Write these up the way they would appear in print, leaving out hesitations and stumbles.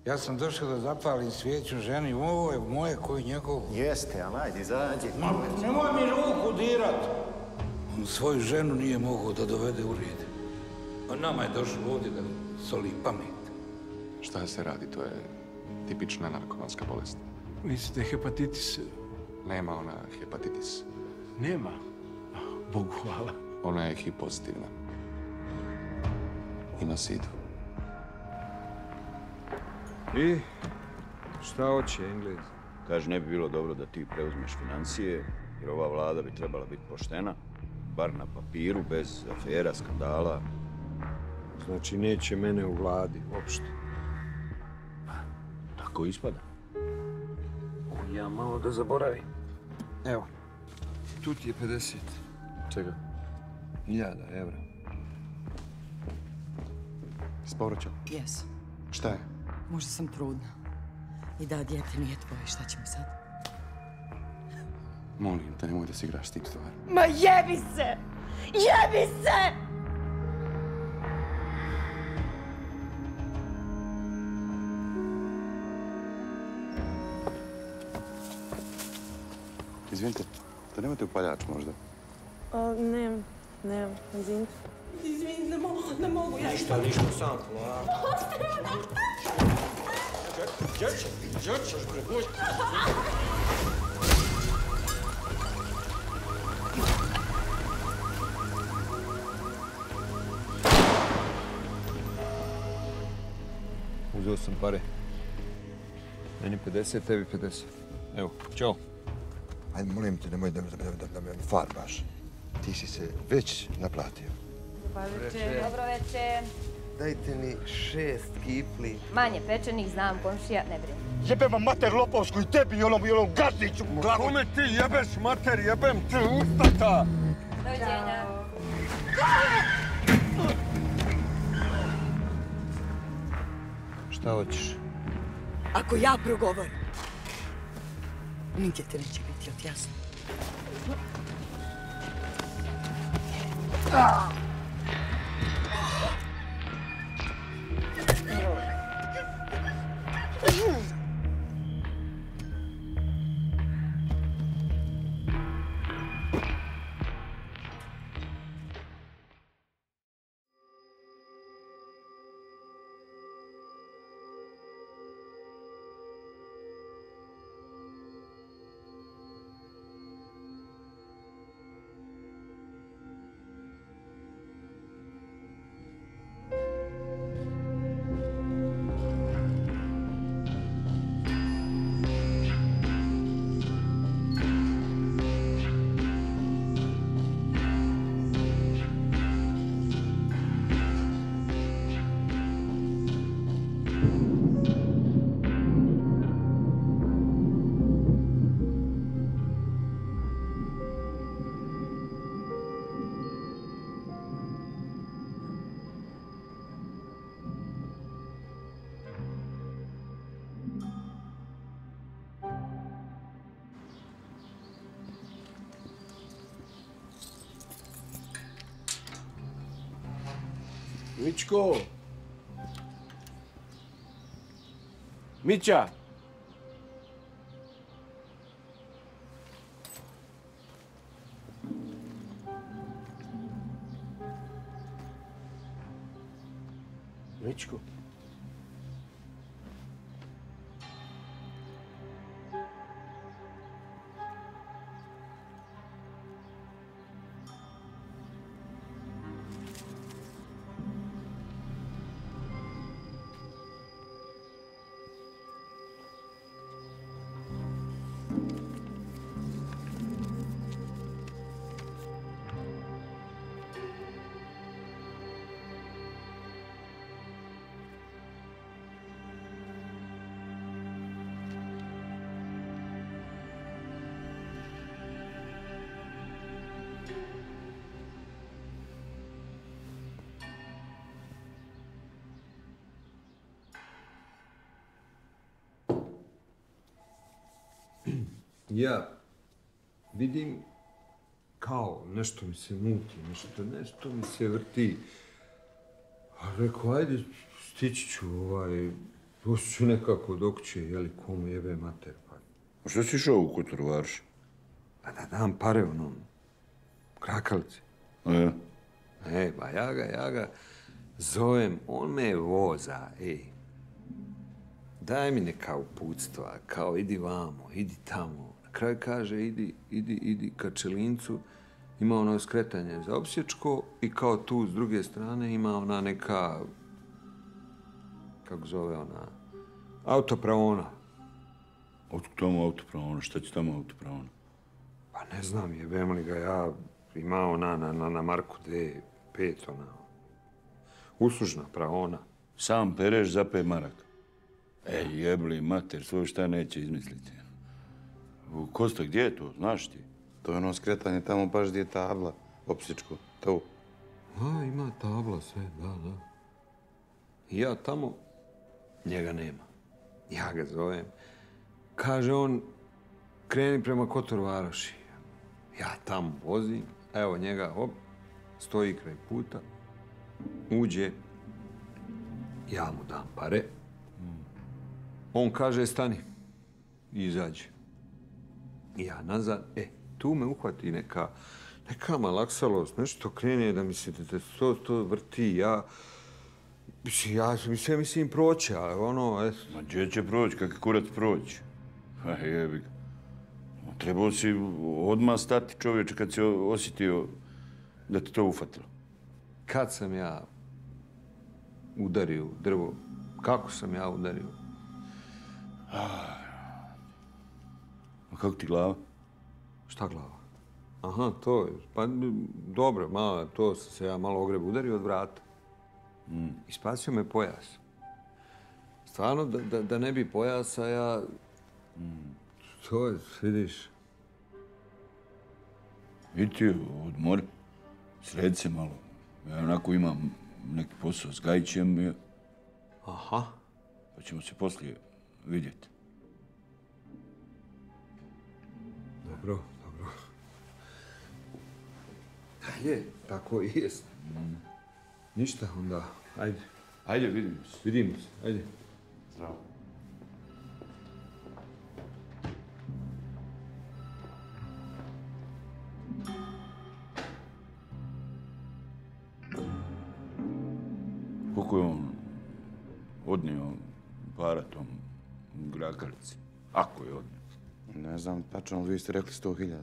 Ja sam došao da zapalim svijeću ženi. Ovo je moje koji njegov. Jeste, ali ajde, izađi. Nemoj mi ruku dirat! On svoju ženu nije mogao da dovede u red. A nama je došao ovdje da soli pamet. Šta se radi? To je tipična narkomanska bolest. Mislite hepatitis? Nema ona hepatitis. Nema. Bogu hvala. Ona je HIV pozitivna. Ima sidu. I šta hoće Englez? Kaže, ne bi bilo dobro da ti preuzmeš financije, jer ova vlada bi trebala biti poštena, bar na papiru, bez afera, skandala. Znači, neće mene u vladi, uopšte. Tako ispada. Ja malo da zaboravim. Evo, tu ti je 50. Čega? 1000 evra. Sporoćao? Jes. Šta je? Možda sam trudna. I da, dijete nije tvoje. Šta ćemo sad? Molim te, nemoj da si igraš s tim stvarima. Ma jebi se! Jebi se! Izvinite, da nemate upaljač možda? Nemam, izvinite. Izvini, ne mogu ja. Ništa, sam polako. Đorđe, prebuđi. Uzeo sam pare. Meni 50, tebi 50. Evo, čao. Ajde, molim te, nemoj da me farbaš. Ti si se već naplatio. Dobro večer. Dajte mi 6 kifli. Manje pečenih, znam, komšija, ne brini. Jebem vam mater lopovsku i tebi i onom gazdiću u glavu. Kome ti jebeš mater, jebem te ustata! Doviđenja. Šta hoćeš? Ako ja progovorim, nigdje ti neće biti od jasno. Mičko! Mića! Mičko? Ja vidim kao nešto mi se muti, nešto mi se vrti. A rekao, ajde, stići ću Pustit ću nekako dok će, jeli, komu jebe mater, pa. A što si išao u Kotor Varoš? Pa da dam pare onom krakalici. A ja? Pa ja ga zovem, on me voza, Daj mi neka uputstva, kao idi vamo, idi tamo. Na kraju kaže idi ka Čelincu, ima ono skretanje za Opsječko i kao tu s druge strane ima ona neka, kako zove ona, autopravona. Otkud tamo autopravona? Šta će tamo autopravona? Pa ne znam, jebem li ga ja, ima ona na Marku D5, ona, uslužna pravona. Sam pereš za 5 maraka. Jebli mater, svoj šta neće izmisliti. Kosta, gdje je to, znaš ti? To je ono skretanje tamo baš gdje je tabla, Opsječko, tu. Ima tabla sve, da. I ja tamo, njega nema. Ja ga zovem. Kaže on, kreni prema Kotor Varoši. Ja tamo vozim, evo njega, hop, stoji kraj puta, uđe, ja mu dam pare. On kaže stani i izađe. I ja nazad, tu me uhvati neka malaksalost, nešto krene da mi se to vrti, ja sve mislim proći, ali ono, Ma gdje će proći, kak kurac proći? Jebi ga. Trebao si odmah stati, čovječe, kad si osjetio da te to ufatilo. Kad sam ja udario drvo, kako sam ja udario? A kako ti glava? Šta glava? Aha, to je. Pa dobro, malo, to sam se ja malo ogreb udario od vrata. I spasio me pojas. Stvarno, da ne bi pojasa, ja... To je, vidiš. I ti odmori, sredi se malo. Ja onako imam neki posao s Gajićem. Aha. Pa ćemo se poslije vidjeti. Dobro. Je, tako i jest. Ništa onda, ajde. Ajde, vidimo se. Vidimo se, ajde. Zdravo. Koliko je on odnio para tom grakalici? Ako je odnio. Ne znam, tačno, vi ste rekli 100.000.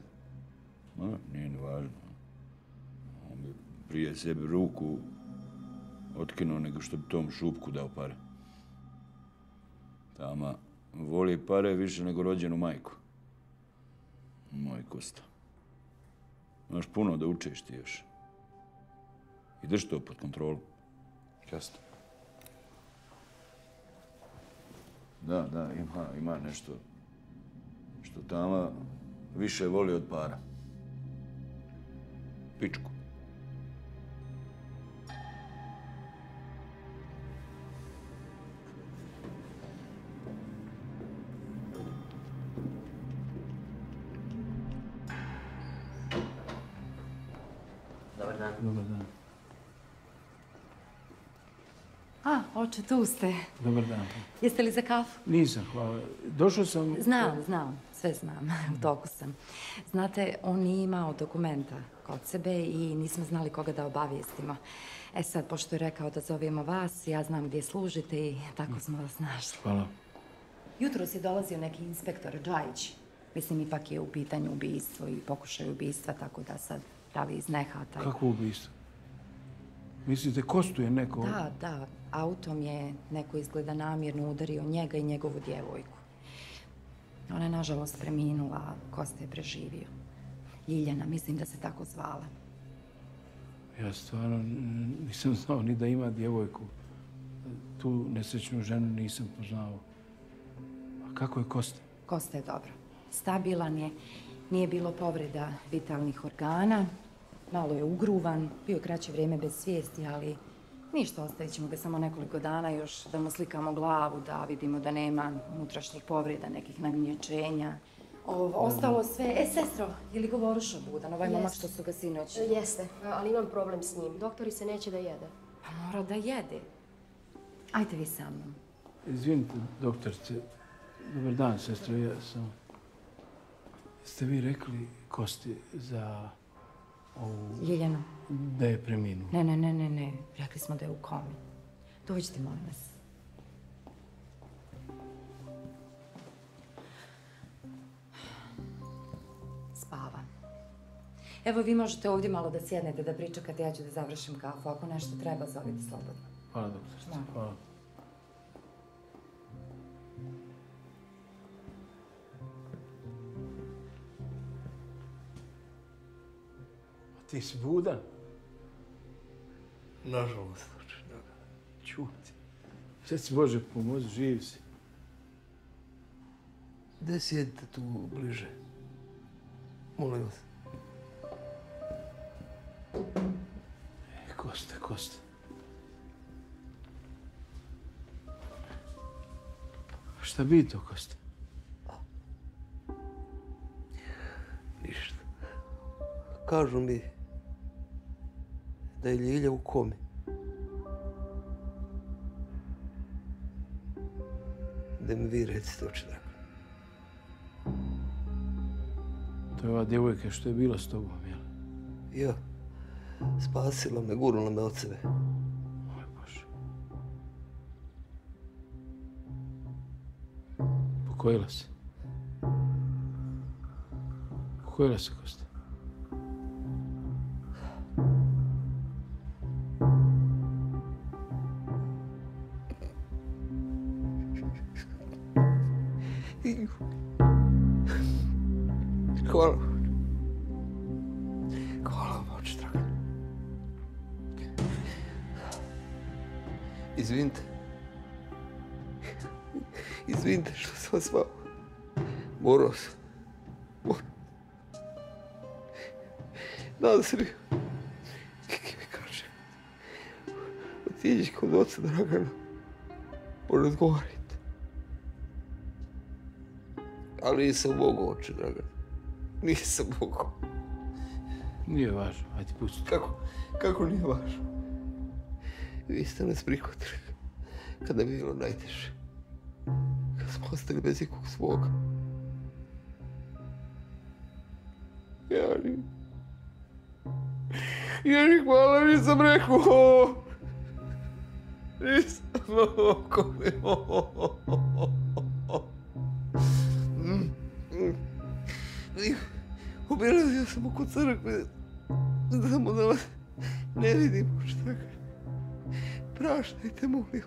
Nije ni važno. On bi prije sebi ruku otkinuo nego što bi tom šupku dao pare. Tama voli pare više nego rođenu majku. Moj Kosta. Imaš puno da učiš ti još. I drži to pod kontrolom. Jasno. Da, ima nešto što Tama više voli od para. Pičku. Dobar dan. Dobar dan. Oče, tu ste. Dobar dan. Jeste li za kafu? Nisam, hvala. Došao sam... Znam, sve znam, u toku sam. Znate, on nije imao dokumenta kod sebe i nismo znali koga da obavijestimo. Sad, pošto je rekao da zovemo vas, ja znam gdje služite i tako smo vas našli. Hvala. Jutros je dolazio neki inspektor Džajić. Mislim, ipak je u pitanju ubijstvo i pokušaj ubijstva, tako da sad pravi iz nehata. Kakvo ubijstvo? Mislite, Kostu je neko... Da. Autom je neko izgleda namjerno udario njega i njegovu djevojku. Ona je, nažalost, preminula, a Kosta je preživio. Ljiljana, mislim da se tako zvala. Ja stvarno nisam znao ni da ima djevojku. Tu nesrećnu ženu nisam poznao. A kako je Kosta? Kosta je dobro. Stabilan je, nije bilo povreda vitalnih organa. Malo je ugruvan, bio kraće vrijeme bez svijesti, ali ništa, ostavit ćemo ga samo nekoliko dana još da mu slikamo glavu, da vidimo da nema unutrašnjih povreda, nekih nagnječenja. Ostalo sve... sestro, je li govorušo Budan, ovaj momak što su ga sinoć? Jeste, ali imam problem s njim. Doktori se neće da jede. Pa mora da jede. Ajde vi sa mnom. Izvinite, doktorce. Dobar dan, sestro. Ja sam... Jeste vi rekli Kosti za ovu... Ljiljanu. Da je preminuo? Ne. Rekli smo da je u komi. Dođite, molim vas. Spava. Evo, vi možete ovdje malo da sjednete, da pričekate, ja ću da završim kafu. Ako nešto treba, zovite slobodno. Hvala, doktorce. Hvala. Ti si budan? Nažalost, čuti. Sve si Bože pomozi, živ si. Gde sjedite tu bliže? Molim vas. Kosta. Šta bi to, Kosta? Ništa. Kažu mi da je Ljilja u komi. Da mi vi recite očinak. To je ova djevojka što je bila s tobom, jel? Ja. Spasila me, gurnula me od sebe. Moj Bože. Pokojila se. Pokojila se, Kosta. Hvala. Hvala vam, oče draga. Izvinite. Izvinite što sam vas zvao. Morao sam. Nadam se mi kaže. Otiđi kod oca Dragana. Porazgovarajte. Ali nisam mogao, oče Dragan. Nisam mogao. Nije važno, ajde pusti. Kako nije važno? Vi ste nas prihvatili kada je bilo najteže. Kad smo ostali bez ikog svoga. Jani, hvala, nisam rekao. Nisam mogao. Obilazio sam oko crkve, samo da vas ne vidim, šta kaže. Praštajte, molim vas.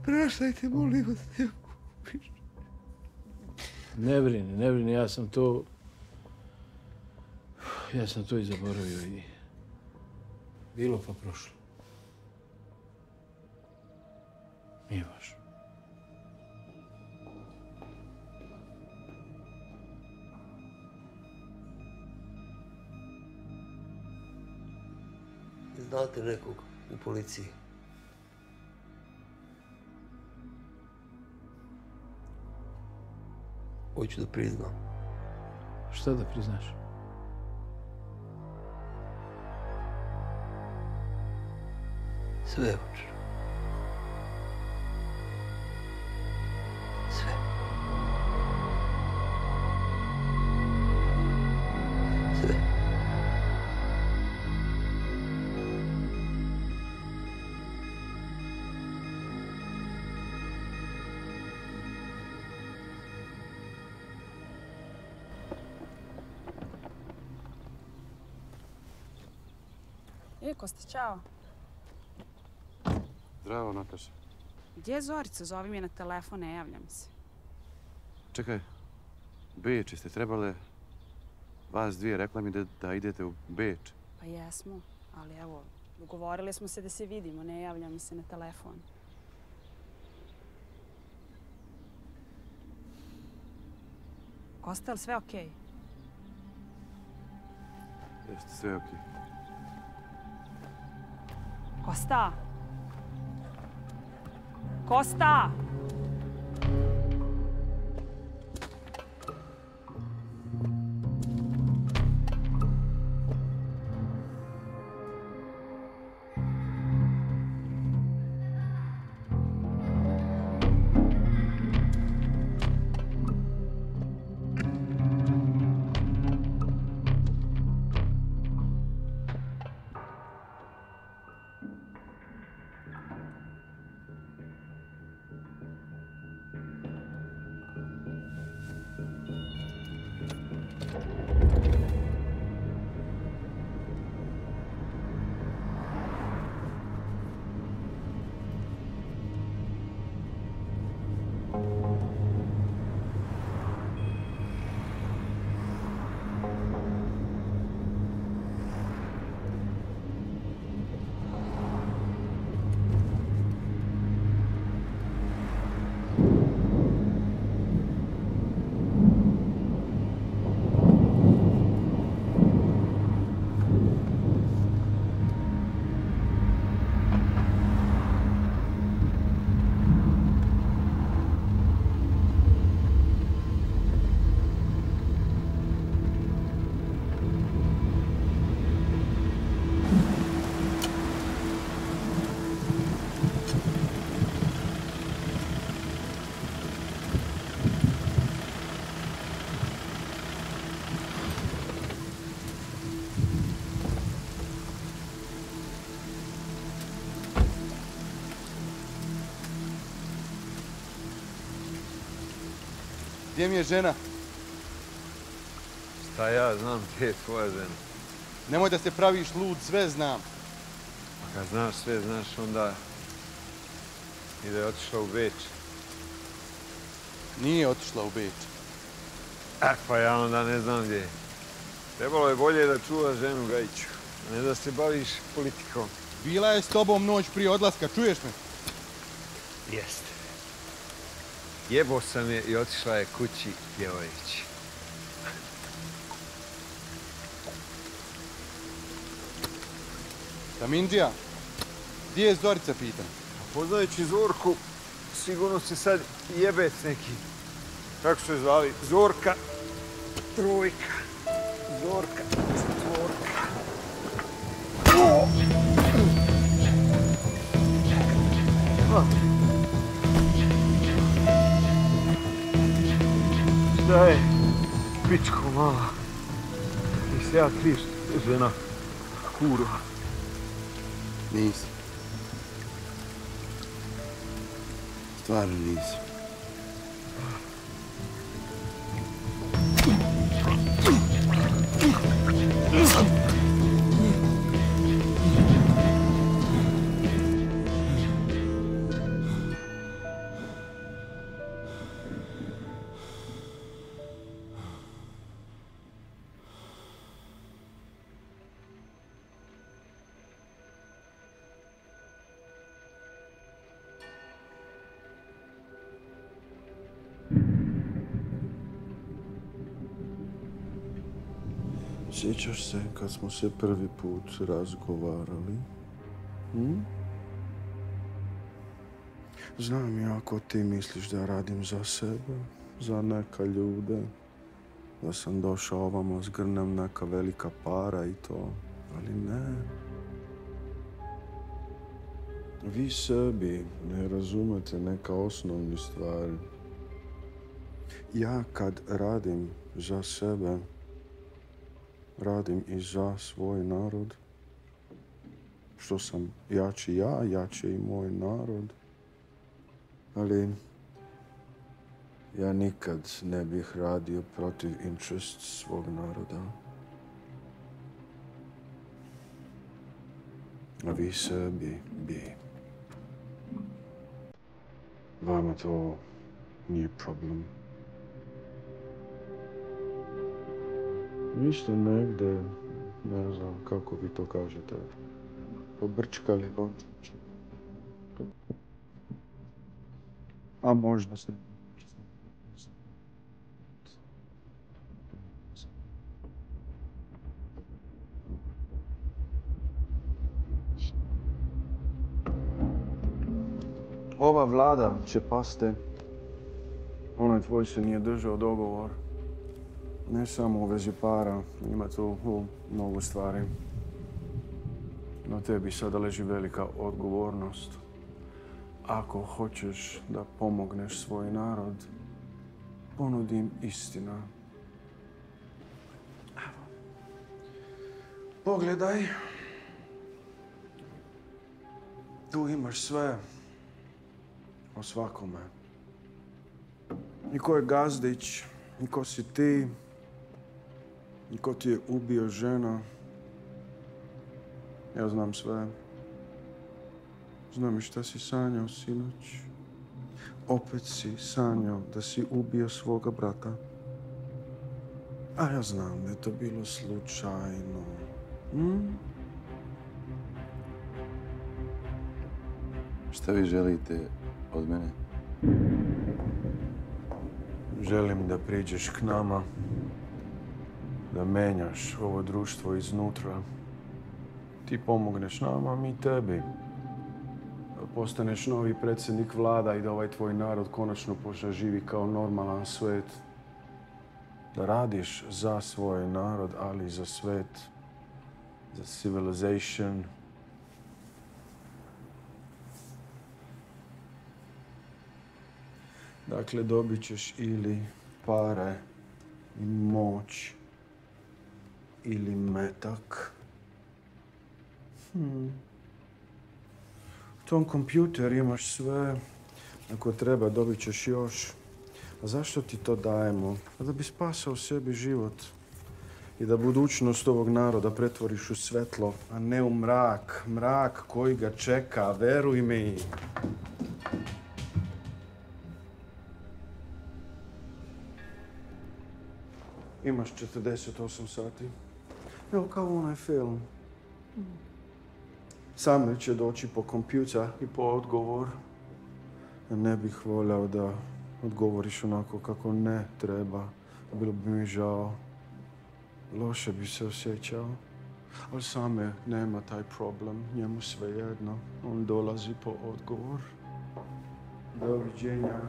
Praštajte, molim vas. Ne brini, ja sam to i zaboravio i bilo pa prošlo. Nije važno. Znate nekog u policiji? Hoću da priznam. Šta da priznaš? Sve, oče. Sve. Sve. Kosta, čao. Zdravo, Nataša. Gdje je Zorica? Zovi mi na telefon, ne javlja mi se. Čekaj, Beč, jeste trebale vas dvije, rekla mi da idete u Beč. Pa jesmo, ali evo, dogovorili smo se da se vidimo, ne javlja mi se na telefon. Kosta, ali sve okej? Jeste sve okej. Kosta! Kosta! Gdje mi je žena? Šta ja znam gdje je tvoja žena? Nemoj da se praviš lud, sve znam. A kad znaš sve, znaš onda i da je otišla u Beč. Nije otišla u Beč. Pa ja onda ne znam gdje je. Trebalo je bolje da čuvaš ženu, Gajiću, a ne da se baviš politikom. Bila je s tobom noć prije odlaska, čuješ me? Jeste. Jebo sam je i otišla je kući pjevajući. Tamindžija, gdje je Zorica, pitam? Poznajući Zorku, sigurno se sad jebec neki. Kako su je zvali? Zorka, trojka. Zorka, četvorka. Šta je, pičko mala? Jesi ja kriv što je žena kurva? Nisam. Stvarno nisam. Sjećaš se kad smo se prvi put razgovarali? Znam ja ako ti misliš da radim za sebe, za neka ljude, da sam došao ovamo zgrnem neka velika para i to, ali ne. Vi sebi ne razumete neka osnovne stvari. Ja kad radim za sebe, radim i za svoj narod. Što sam jači ja, jači i moj narod. Ali ja nikad ne bih radio protiv interest svog naroda. A vi sebi bi. Vama to nije problem. Vi ste negdje, ne znam kako vi to kažete, pobrčkali. A možda ste. Ova vlada će pasti. Onaj tvoj se nije držao dogovor. Ne samo u vezi para, ima tu mnogo stvari. Na tebi sada leži velika odgovornost. Ako hoćeš da pomogneš svoj narod, ponudi im istina. Evo. Pogledaj. Tu imaš sve o svakome. I ko je Gazdić, i ko si ti, i ko ti je ubio žena. Ja znam sve. Znam i šta si sanjao sinoć. Opet si sanjao da si ubio svoga brata. A ja znam da je to bilo slučajno. Šta vi želite od mene? Želim da priđeš k nama, da menjaš ovo društvo iznutra. Ti pomogneš nama, mi tebi. Da postaneš novi predsjednik vlada i da ovaj tvoj narod konačno počne živi kao normalan svet. Da radiš za svoj narod, ali i za svet, za civilization. Dakle, dobit ćeš ili pare i moć, ili metak. U tom kompjuter imaš sve. Ako treba, dobit ćeš još. A zašto ti to dajemo? A da bi spasao sebi život. I da budućnost ovog naroda pretvoriš u svetlo, a ne u mrak. Mrak koji ga čeka, veruj mi. Imaš 48 sati. Evo kao onaj film. Samir će doći po kompjuter i po odgovor. Ne bih voljao da odgovoriš onako kako ne treba. Bilo bi mi žao. Loše bi se osjećao. Ali Samir nema taj problem. Njemu svejedno. On dolazi po odgovor. Doviđenja.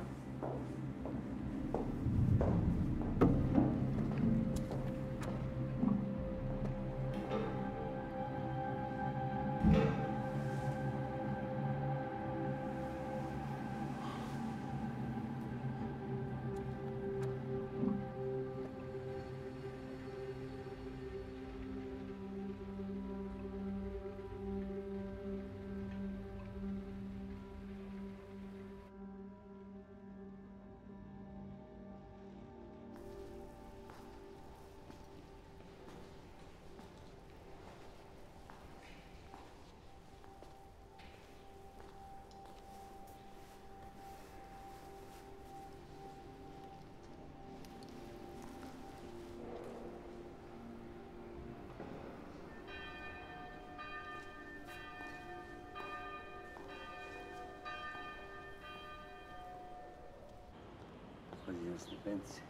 Stepence.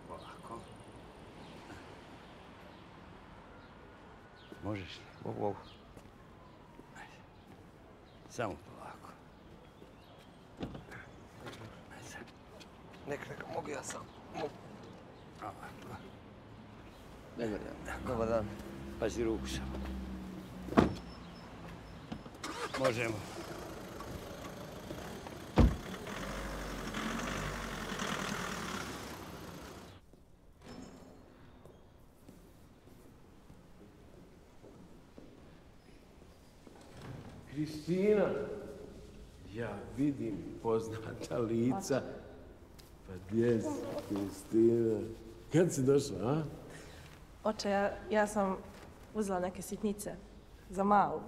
Polako. Možeš li? Mogu. Ajde. Samo polako. Ajde. Neka, mogu ja sam. Mogu. Ovako. Dobar dan. Pazi ruku samo. Možemo. Kristina, ja vidim poznata lica. Pa gdje si, Kristina? Kad si došla, a? Oče, ja sam uzela neke sitnice za malu.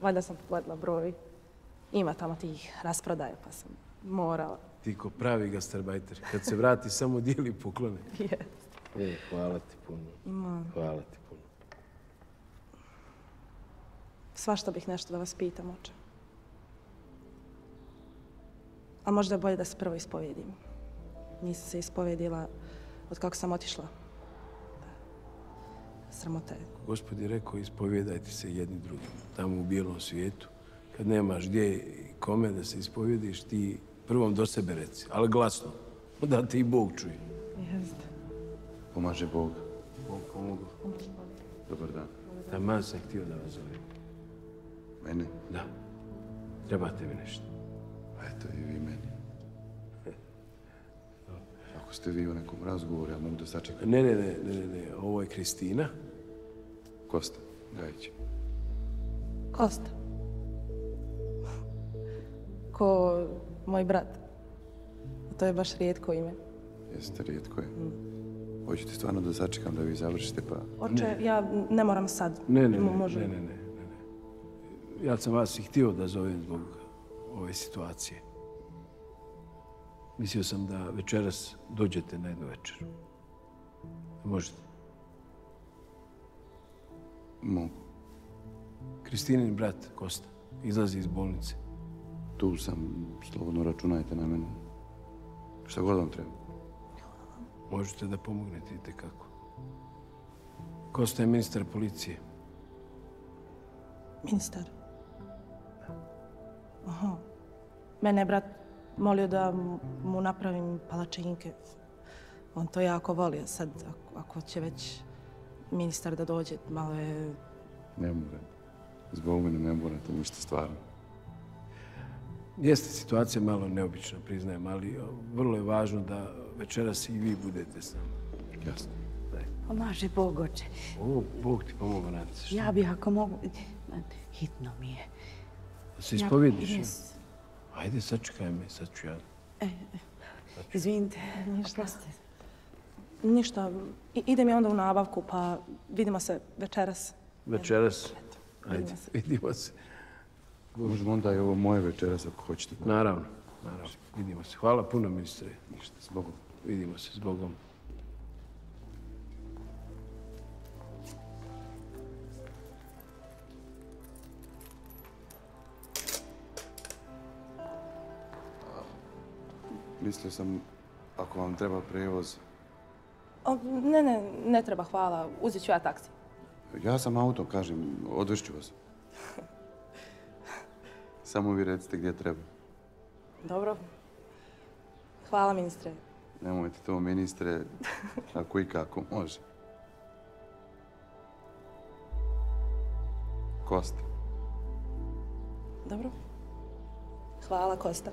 Valjda sam pogledala broj. Ima tamo tih rasprodaja, pa sam morala. Ti ko pravi gastarbajter. Kad se vrati, samo dijeli poklone. Jest. Hvala ti puno. Imam. Hvala ti puno. Svašta bih nešto da vas pitam, oče. A možda je bolje da se prvo ispovijedim. Nisam se ispovijedila od kako sam otišla. Sramota je. Gospod je rekao, ispovijedajte se jedni drugim. Tamo u bijelom svijetu, kad nemaš gdje i kome da se ispovijediš, ti prvom do sebe reci, ali glasno, da te i Bog čuje. Jeste. Pomaže Bog. Bog pomogao. Dobar dan. Taman sam htio da vas zovem. Mene? Da. Trebate mi nešto. Pa eto i vi meni. Ako ste vi u nekom razgovoru, ja mogu da sačekam. Ne. Ovo je Kristina. Kosta Gajić. Kosta. Ko moj brat. To je baš rijetko ime. Jeste, rijetko je. Hoćete stvarno da sačekam da vi završite, pa... Oče, ja ne moram sad. Ne. Ja sam vas i htio da zovem zbog ove situacije. Mislio sam da večeras dođete na jednu večeru. Možete? Mogu. Kristinin brat, Kosta, izlazi iz bolnice. Tu sam, slobodno računajte na mene. Šta god vam treba. Možete da pomognete itekako. Kosta je ministar policije. Ministar? Aha. Mene je brat molio da mu napravim palačinke. On to jako voli. Sad, ako će već ministar da dođe, malo je... Ne moram. Zbog mene ne morate ništa stvarno. Jeste situacija malo neobična, priznajem, ali vrlo je važno da večeras i vi budete s nama. Jasno. Pomaže Bog, oče. O, Bog ti pomogu, Nadice. Ja bih ako mogu... Hitno mi je. Da se ispovjediš? Ajde, sačekaj me, sad ću ja. Izvinite. Ništa. Idem ja onda u nabavku, pa vidimo se večeras. Večeras? Ajde, vidimo se. Možemo onda i ovo moje večeras ako hoćete. Naravno. Vidimo se. Hvala puno, ministre. Ništa, zbogom. Vidimo se, zbogom. Mislio sam, ako vam treba prevoz... Ne treba, hvala. Uzet ću ja taksi. Ja sam auto, kažem, odvešću vas. Samo vi recite gdje treba. Dobro. Hvala, ministre. Nemojte to, ministre, ako i kako, može. Kosta. Dobro. Hvala, Kosta.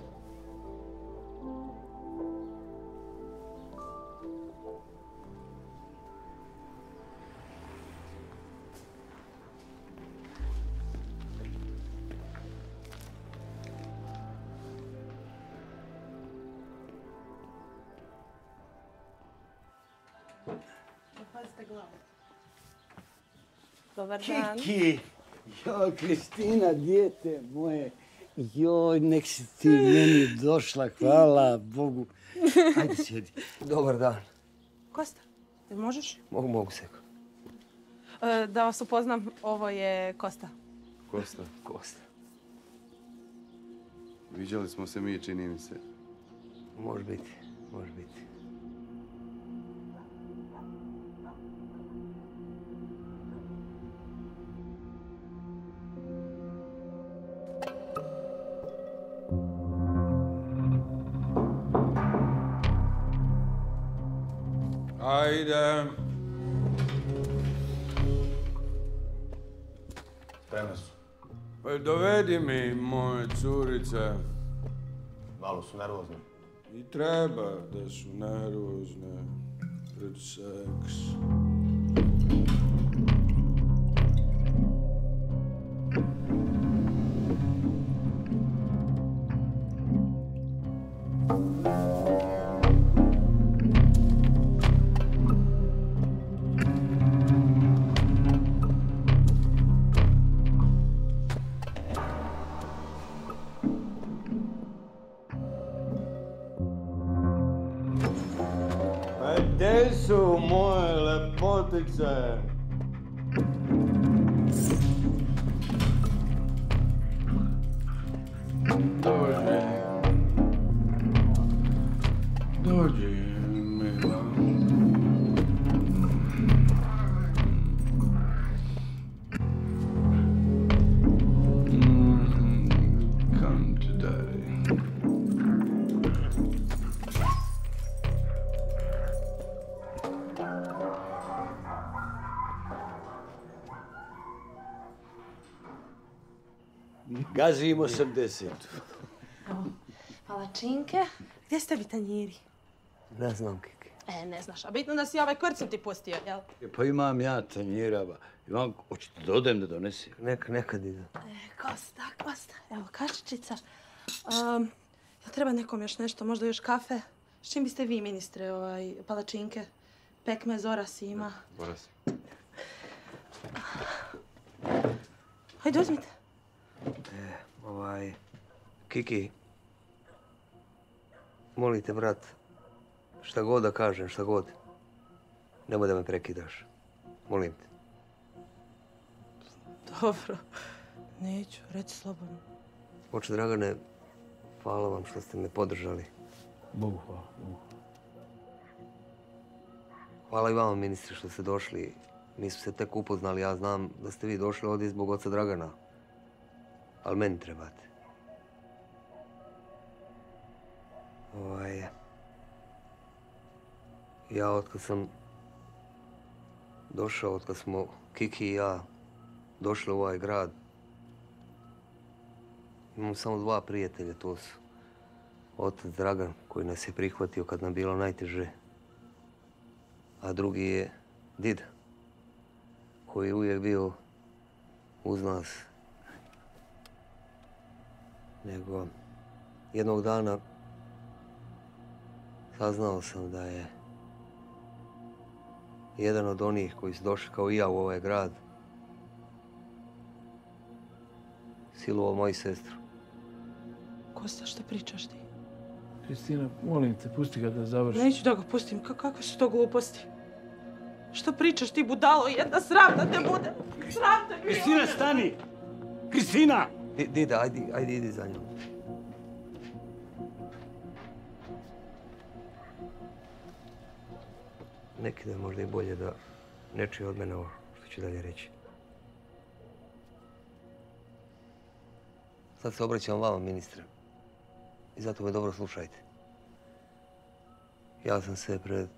Dobar dan. Kiki! Joj, Kristina, dijete moje. Joj, nek si ti meni došla, hvala Bogu. Ajde, sjedi. Dobar dan. Kosta, jel možeš? Mogu se. Da vas upoznam, ovo je Kosta. Kosta. Kosta. Viđali smo se mi, čini mi se. Može biti. Ajde. Spremne su. Pa dovedi mi moje curice. Malo su nervozne. I treba da su nervozne pred seks. Gdje su moje lepotice? Dođi, mila. Come to daddy. Gazim 80. Palačinke. Gdje ste vi tanjiri? Ne znam, Kiki. Ne znaš, a bitno da si ovaj kvrcim ti pustio, jel? Pa imam ja tanjira, imam, hoćete da odem da donesim? Nekad ide. Kosta. Evo, kašičica. Jel treba nekom još nešto, možda još kafe? S čim biste vi, ministre, palačinke? Pekmez, oras ima. Oras. Hajde, uzmite. Kiki, molite, brat, šta god da kažem, šta god, nemoj da me prekidaš. Molim te. Dobro. Neću, reci slobodno. Oče Dragane, hvala vam što ste me podržali. Bogu hvala. Hvala i vama, ministre, što ste došli. Mi smo se tek upoznali, ja znam da ste vi došli ovdje zbog oca Dragana. Ali meni trebate. Ja otkad sam došao, otkad smo Kiki i ja došli u ovaj grad, imam samo 2 prijatelja, to su otac Dragan koji nas je prihvatio kad nam bilo najteže, a drugi je dida koji je uvijek bio uz nas. Nego, Jednog dana saznao sam da je jedan od onih koji su došli kao i ja u ovaj grad silovao moju sestru. Kosta, što pričaš ti? Kristina, molim te, pusti ga da završi. Neću da ga pustim. Kakve su to gluposti? Što pričaš ti, budalo? Jedna sram da te bude. Sram da mi... Kristina, stani! Kristina! Dida, ajde, idi za njom. Neki da je možda i bolje da ne čuje od mene ovo što ću dalje reći. Sad se obraćam vama, ministre. I zato me dobro slušajte. Ja sam se pred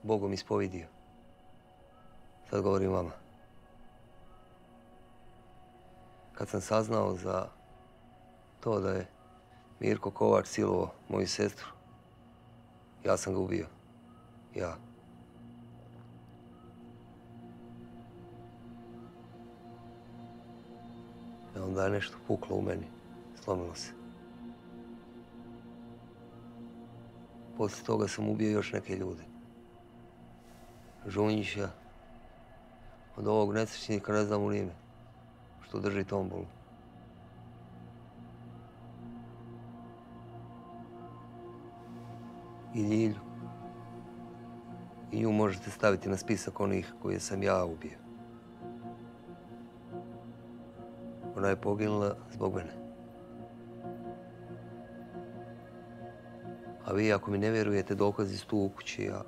Bogom ispovidio. Sad govorim vama. Kad sam saznao za to da je Mirko Kovač silovao moju sestru, ja sam ga ubio. Ja. I onda je nešto puklo u meni. Slomilo se. Poslije toga sam ubio još neke ljude. Žunjića, od ovog nesrećnika ne znam u ime, što drži tombolu. I Ljilju. I nju možete staviti na spisak onih koje sam ja ubio. Ona je poginula zbog mene. A vi, ako mi ne vjerujete, dokazi su tu u kući, a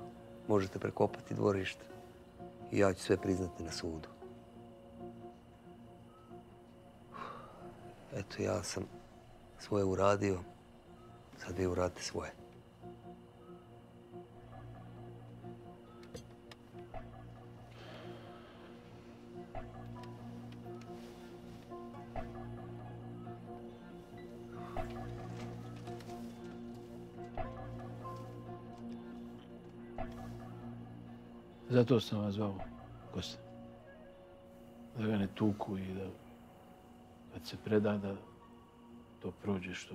možete prekopati dvorište. I ja ću sve priznati na sudu. Eto, ja sam svoje uradio, sad vi uradite svoje. Zato sam vas zvao, Kosta. Da ga ne tuku i da kad se preda da to prođe što...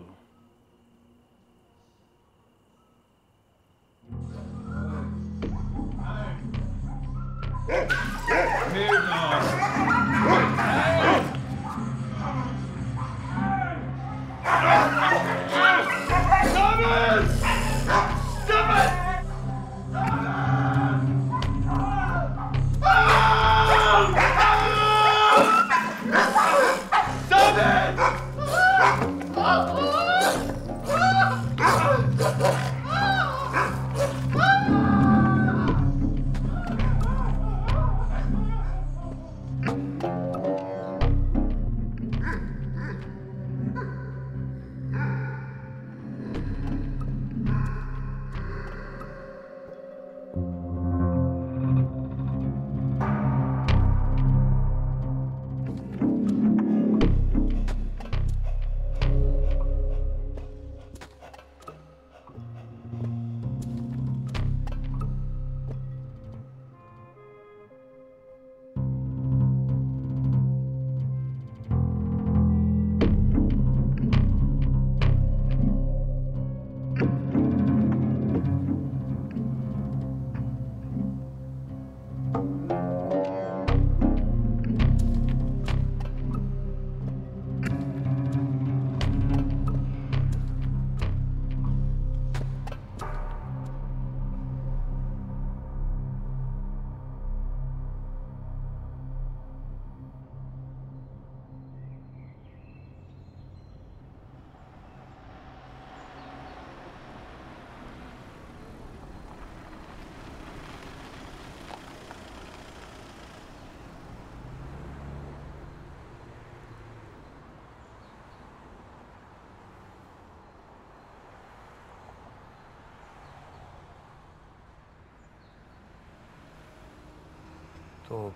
To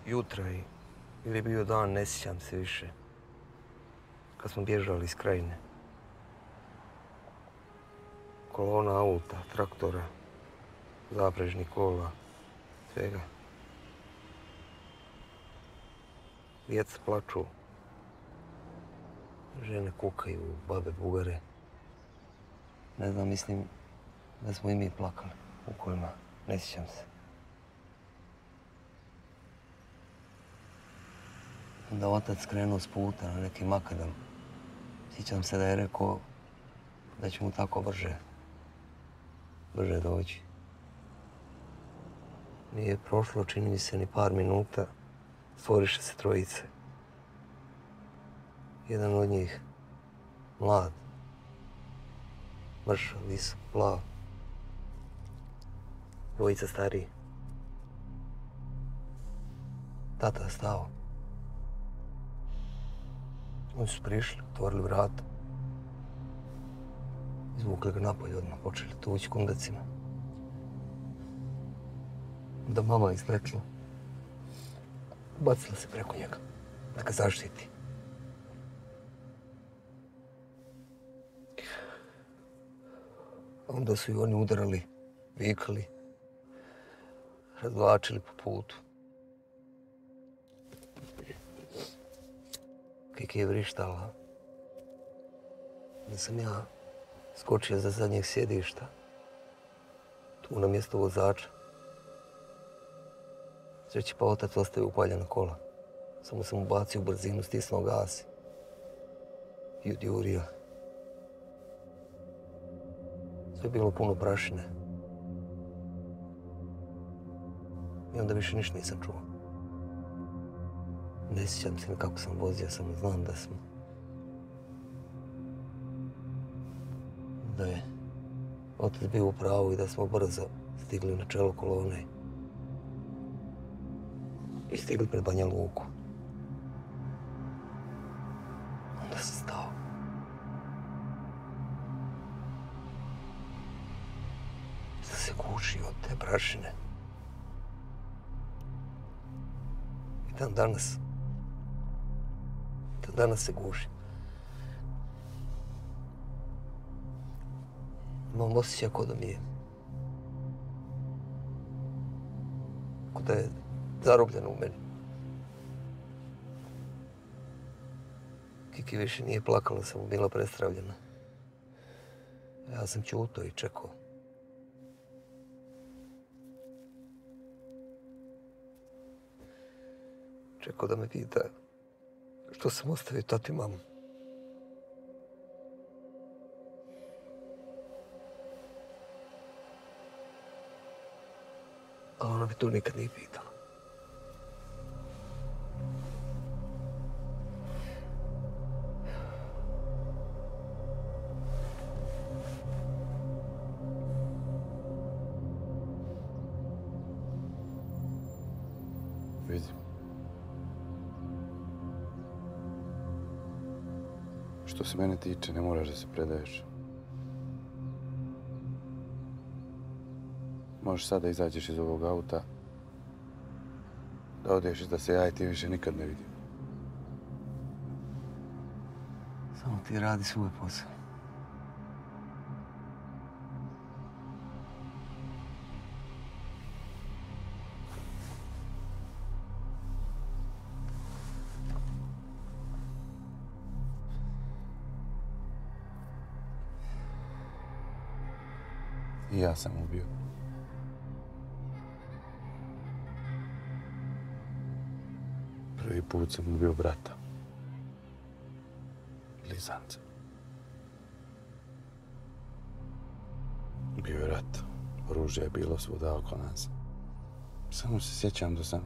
jutra ili je bio dan, ne sjećam se više. Kad smo bježali iz Krajine. Kolona auta, traktora, zaprežnih kola, svega. Djeca plaču. Žene kukaju, babe bugare. Ne znam, mislim da smo i mi plakali u kojima, ne sjećam se. Onda otac krenuo s puta na neki makadam. Sjećam se da je rekao da će mu tako brže doći. Nije prošlo, čini mi se, ni par minuta, stvoriše se trojice. Jedan od njih, mlad, mršav, visok, plav. Dvojica stariji. Tata je stao. Oni su prišli, otvorili vrata. Izvukli ga napolje odmah, počeli tući kundacima. Onda mama izletla. Bacila se preko njega, da ga zaštiti. Onda su i oni udarali, vikali, razvlačili po putu. Kiki je vrištala. Da sam ja skočio za zadnjeg sjedišta, tu na mjesto vozača. Sreći pa otac ostavio upaljena kola. Samo sam ubacio u brzinu, stisnuo gas i odjurio. Sve je bilo puno prašine. I onda više ništa nisam čuo. Ne sjećam se kako sam vozio, samo znam da je otac bio u pravu i da smo brzo stigli na čelo kolone i stigli pred Banja Luku. Onda sam stao. Sam se gušio od te prašine. I dan danas se guši. Imam osjećaj kao da mi je... Kao da je zarobljeno u meni. Kiki više nije plakala, samo bila prestravljena. Ja sam ćutao i čekao. Čekao da me pita što sam ostavio tati i mamu. A ona me to nikad nije pitala. Vidim. Što se mene tiče, ne moraš da se predaješ. Možeš sad da izađeš iz ovog auta, da odeš i da se ja i ti više nikad ne vidim. Samo ti radi svoj posao. I ja sam ubio. Prvi put sam ubio brata. Blizanca. Bio je rat. Oružje je bilo svuda oko nas. Samo se sjećam da sam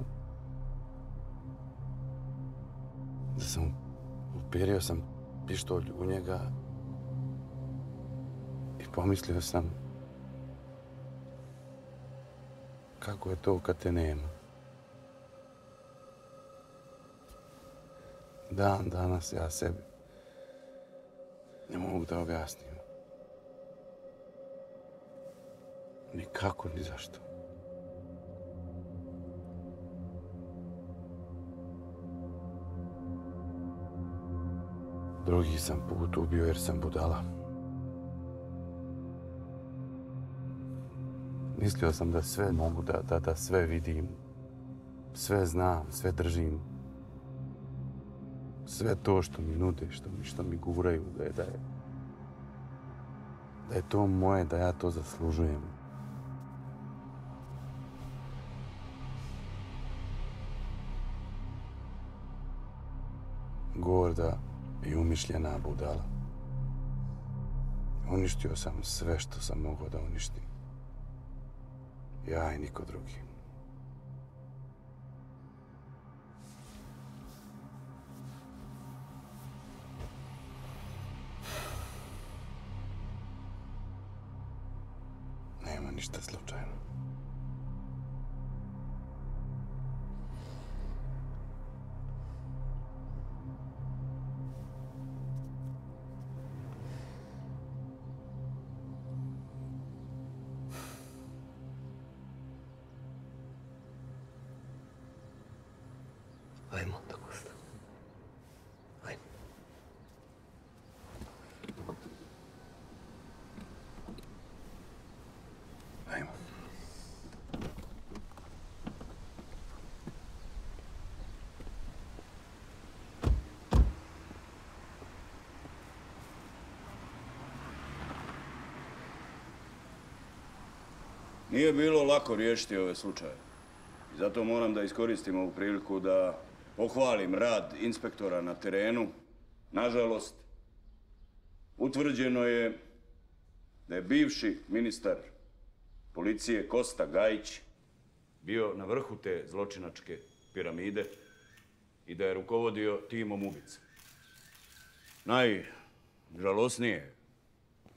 uperio sam pištolj u njega i pomislio sam kako je to kad te nema. Dan danas ja sebi ne mogu da objasnim. Ni kako, ni zašto. Drugi sam put ubio jer sam budala. Mislio sam da sve mogu, da sve vidim, sve znam, sve držim. sve to što mi nude, što mi guraju, da je to moje, da ja to zaslužujem. Gorda i umišljena budala. Uništio sam sve što sam mogao da uništim. Ja i niko drugi. Nema ništa slučajno. Ajmo onda, Kosta. Ajmo. Ajmo. Nije bilo lako riješiti ove slučaje. I zato moram da iskoristim ovu priliku da pohvalim rad inspektora na terenu. Nažalost, utvrđeno je da je bivši ministar policije Kosta Gajić bio na vrhu te zločinačke piramide i da je rukovodio timom ubica. Najžalosnije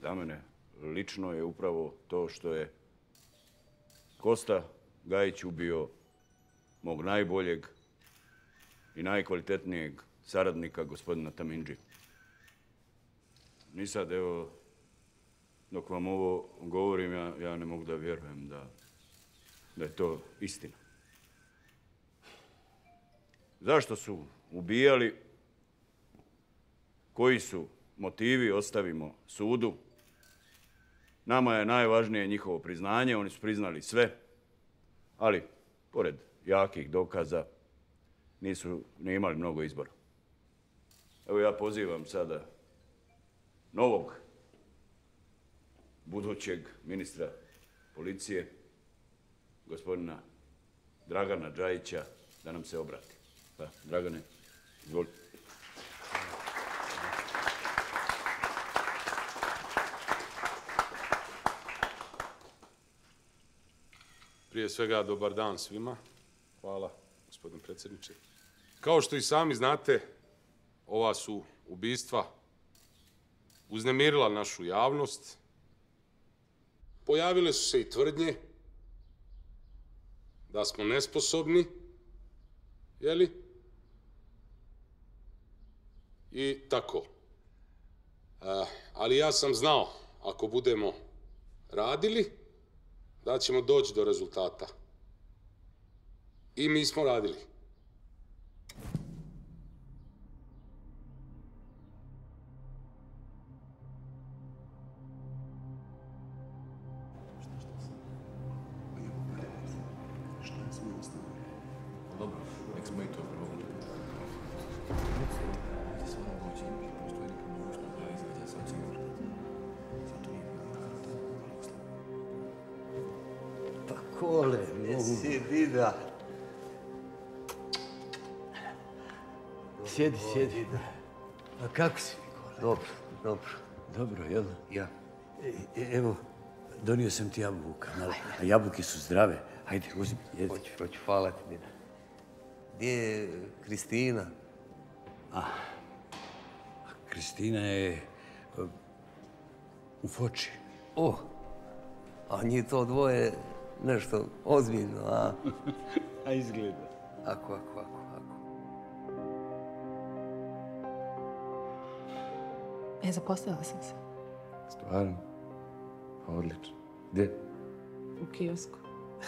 za mene lično je upravo to što je Kosta Gajić ubio mog najboljeg i najkvalitetnijeg saradnika, gospodina Tamindži. Ni sad, evo, dok vam ovo govorim, ja ne mogu da vjerujem da je to istina. Zašto su ubijali? Koji su motivi? Ostavimo sudu. Nama je najvažnije njihovo priznanje, oni su priznali sve, ali pored jakih dokaza nisu ni imali mnogo izbora. Evo ja pozivam sada novog budućeg ministra policije, gospodina Dragana Džajića, da nam se obrati. Pa, Dragane, izvoli. Prije svega, dobar dan svima. Hvala, gospodine predsjedniče. Kao što i sami znate, ova su ubistva uznemirila našu javnost. Pojavile su se i tvrdnje da smo nesposobni, jeli? I tako. Ali ja sam znao, ako budemo radili, da ćemo doći do rezultata. I mi smo radili. Kole, Jesi, dida. Sjedi. A kako si, Nikola? Dobro. Dobro, jel? Ja. Evo, donio sam ti jabuka, a jabuke su zdrave. Hajde, uzmi, jedi. Hoću, hvala ti, dida. Gdje je Kristina? Kristina je u Foči. A njih to dvoje nešto ozbiljno, a? A izgleda. Ako. Zaposlila sam se. Stvarno? Pa odlično. Gdje? U kiosku.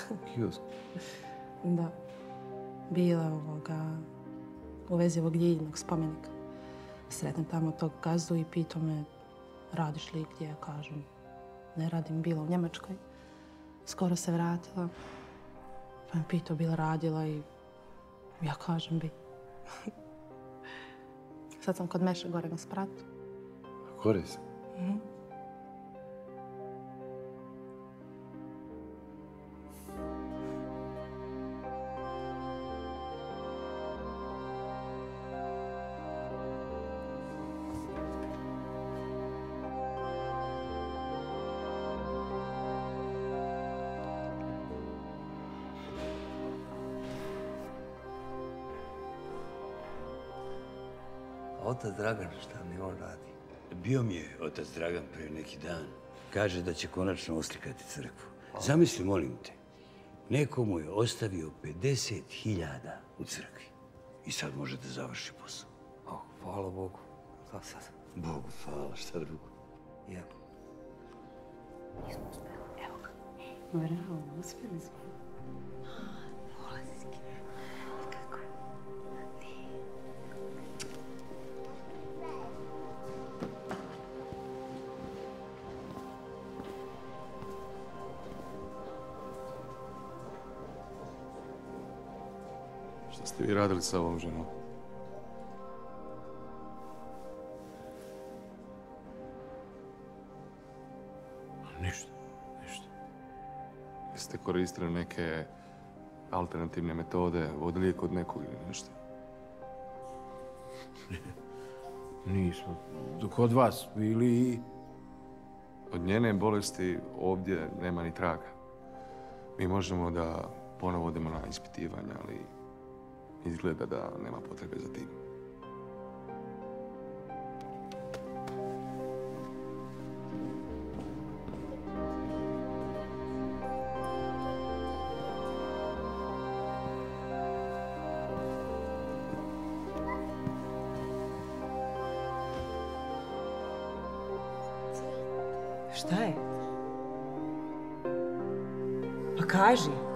U kiosku? Da. Bila u vezi ovog Ljiljinog spomenika. Sretnem tamo tog gazdu i pitao me radiš li gdje, ja kažem ne radim, bila u Njemačkoj. Skoro se vratila. Pa me pitao bila radila i ja kažem bi. Sad sam kod Meše gore na spratu. Gore si? A otac Dragan, šta mi on radi? Bio mi je otac Dragan pre neki dan. Kaže da će konačno oslikati crkvu. Zamisli, molim te, neko mu je ostavio 50.000 u crkvi. I sad može da završi posao. Hvala Bogu. Šta sad? Bogu hvala, šta drugo? Ja. Nismo uspjeli. Evo ga. Bravo, uspjeli smo. Polazki. Kako? Šta ste vi radili sa ovom ženom? Ništa, ništa. Jeste koristili neke alternativne metode, vodili je kod nekog ili nešto? Nismo. Dok od vas bili i... Od njene bolesti ovdje nema ni traga. Mi možemo da ponovo odemo na ispitivanja, ali izgleda da nema potrebe za tim. Šta je? Pa kaži.